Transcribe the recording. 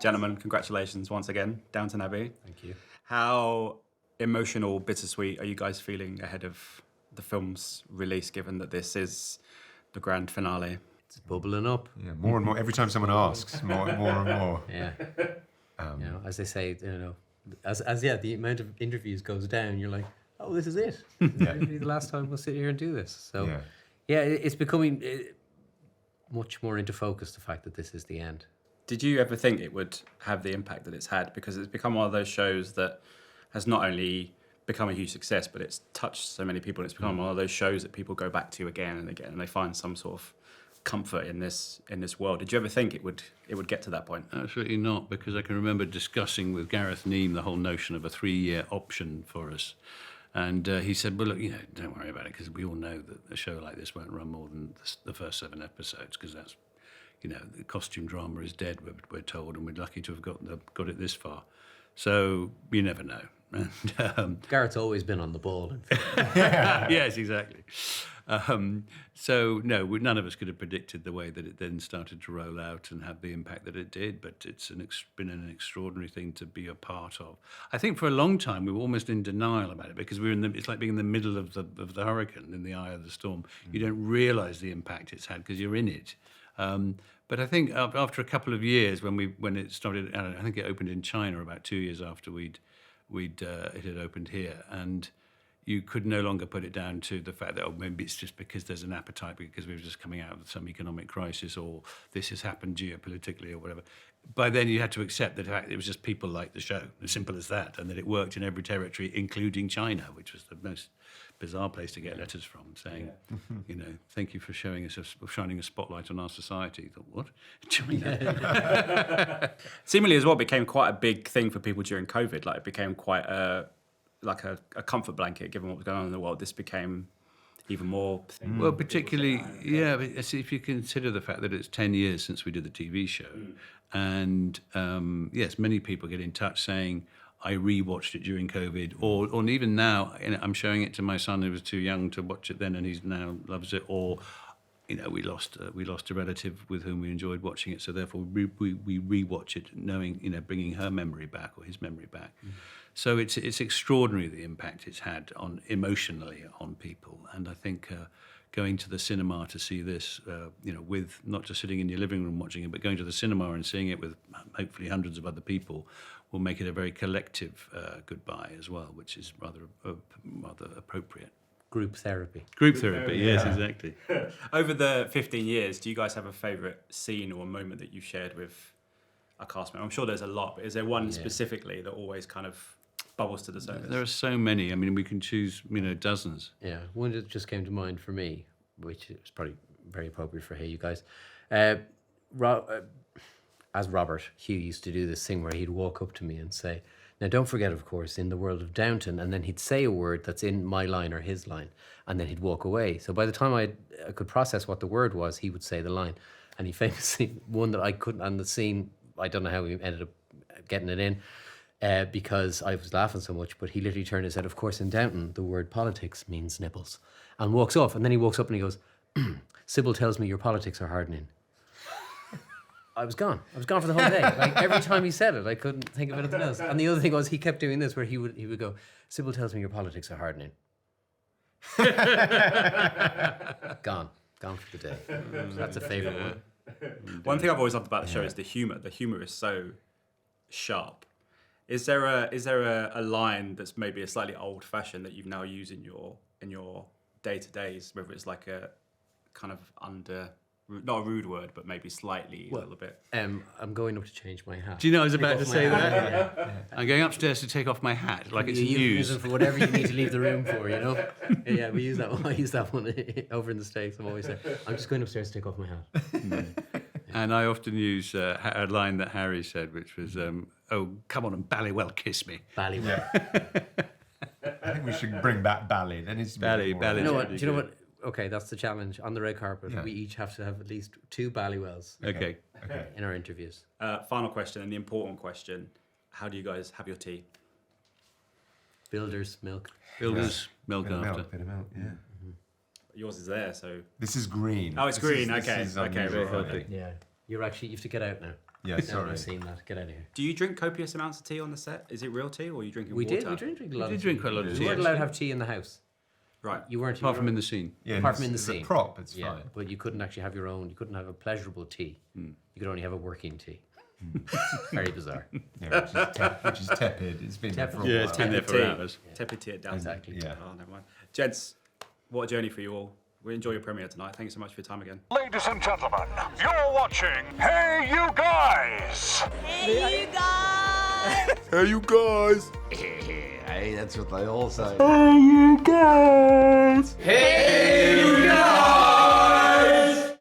Gentlemen, congratulations once again, Downton Abbey. Thank you. How emotional, bittersweet are you guys feeling ahead of the film's release, given that this is the grand finale? It's bubbling up. Yeah, more and more. Every time someone asks, more and more. Yeah. As they say, as the amount of interviews goes down, you're like, oh, this is it. This will be the last time we'll sit here and do this. So, it's becoming much more into focus, the fact that this is the end. Did you ever think it would have the impact that it's had? Because it's become one of those shows that has not only become a huge success, but it's touched so many people. It's become one of those shows that people go back to again and again, and they find some sort of comfort in this world. Did you ever think it would get to that point? Absolutely not, because I can remember discussing with Gareth Neame the whole notion of a 3-year option for us. And he said, well, look, don't worry about it, because we all know that a show like this won't run more than the first 7 episodes, because that's, the costume drama is dead, we're told, and we're lucky to have got it this far. So you never know. And, Garrett's always been on the ball. Yes, exactly. So no, none of us could have predicted the way that it then started to roll out and have the impact that it did. But it's been an extraordinary thing to be a part of. I think for a long time we were almost in denial about it, because it's like being in the middle of the hurricane, in the eye of the storm. You don't realise the impact it's had because you're in it. But I think after a couple of years, when it started, I think it opened in China about 2 years after it had opened here, and you could no longer put it down to the fact that maybe it's just because there's an appetite because we were just coming out of some economic crisis, or this has happened geopolitically or whatever. By then you had to accept the fact that it was just people liked the show, as simple as that, and that it worked in every territory, including China, which was the most bizarre place to get letters from, saying, thank you for shining a spotlight on our society. You thought, what? China? Seemingly as well became quite a big thing for people during COVID. Like, it became quite a comfort blanket, given what was going on in the world. This became even more thing. Well, particularly, but if you consider the fact that it's 10 years since we did the TV show, and yes, many people get in touch saying, I rewatched it during COVID, or even now, I'm showing it to my son who was too young to watch it then, and he's now loves it. Or, we lost a relative with whom we enjoyed watching it, so therefore we rewatch it, knowing, bringing her memory back or his memory back. So it's extraordinary the impact it's had emotionally on people, and I think going to the cinema to see this, with not just sitting in your living room watching it, but going to the cinema and seeing it with hopefully hundreds of other people, will make it a very collective goodbye as well, which is rather appropriate. Group therapy. Group therapy, yes, exactly. Over the 15 years, do you guys have a favourite scene or moment that you've shared with a cast member? I'm sure there's a lot, but is there one specifically that always kind of bubbles to the surface? There are so many. I mean, we can choose, dozens. Yeah, one that just came to mind for me, which is probably very appropriate for you guys. As Robert, Hugh used to do this thing where he'd walk up to me and say, now don't forget, of course, in the world of Downton, and then he'd say a word that's in my line or his line, and then he'd walk away. So by the time I could process what the word was, he would say the line. And he famously, one that I couldn't, and the scene, I don't know how we ended up getting it in, because I was laughing so much, but he literally turned and said, of course, in Downton, the word politics means nipples, and walks off. And then he walks up and he goes, Sybil tells me your politics are hardening. I was gone for the whole day. Like, every time he said it, I couldn't think of anything else. And the other thing was, he kept doing this, where he would go, Sybil tells me your politics are hardening. Gone for the day. So that's a favourite one. One thing I've always loved about the show is the humour. The humour is so sharp. Is there a line that's maybe a slightly old-fashioned that you've now used in your day-to-days, whether it's like a kind of not a rude word, but maybe slightly a little bit? I'm going up to change my hat. Do you know I was about to say that? Yeah. I'm going upstairs to take off my hat, like it's news. Use it for whatever you need to leave the room for, Yeah, we use that one. I use that one over in the States. I'm always saying, I'm just going upstairs to take off my hat. And I often use a line that Harry said, which was, oh, come on and Ballywell kiss me. Ballywell. I think we should bring back Bally. Then it's Bally. Do you know what? Okay, that's the challenge on the red carpet. Yeah. We each have to have at least 2 Ballywells. Okay. In our interviews. Final question, and the important question: how do you guys have your tea? Builder's milk. Builder's milk after. Bit of milk, yeah. Mm-hmm. Yours is there, so this is green. Oh, it's green. This is okay. unusual, Very healthy. Yeah, you have to get out now. Yeah, I've sorry. never seen that. Get out of here. Do you drink copious amounts of tea on the set? Is it real tea or are you drinking We water? did. We drink a lot. We of did drink tea. quite a lot of You tea, weren't allowed to actually. have tea in the house. Right. You weren't. Apart from in the scene. Yeah, Apart from in the it's a scene. prop, it's Yeah, fine. but you couldn't actually have your own. You couldn't have a pleasurable tea. You could only have a working tea. Very bizarre. Yeah, which is tepid. It's been there for a while. Yeah, it's been there for Tea. hours. Tepid tea at Downton. Exactly. Yeah. Oh, never mind. Gents, what a journey for you all. We enjoy your premiere tonight. Thank you so much for your time again. Ladies and gentlemen, you're watching Hey You Guys! Hey, you guys! Hey, you guys! Hey, that's what they all say. Hey, you guys! Hey, you guys!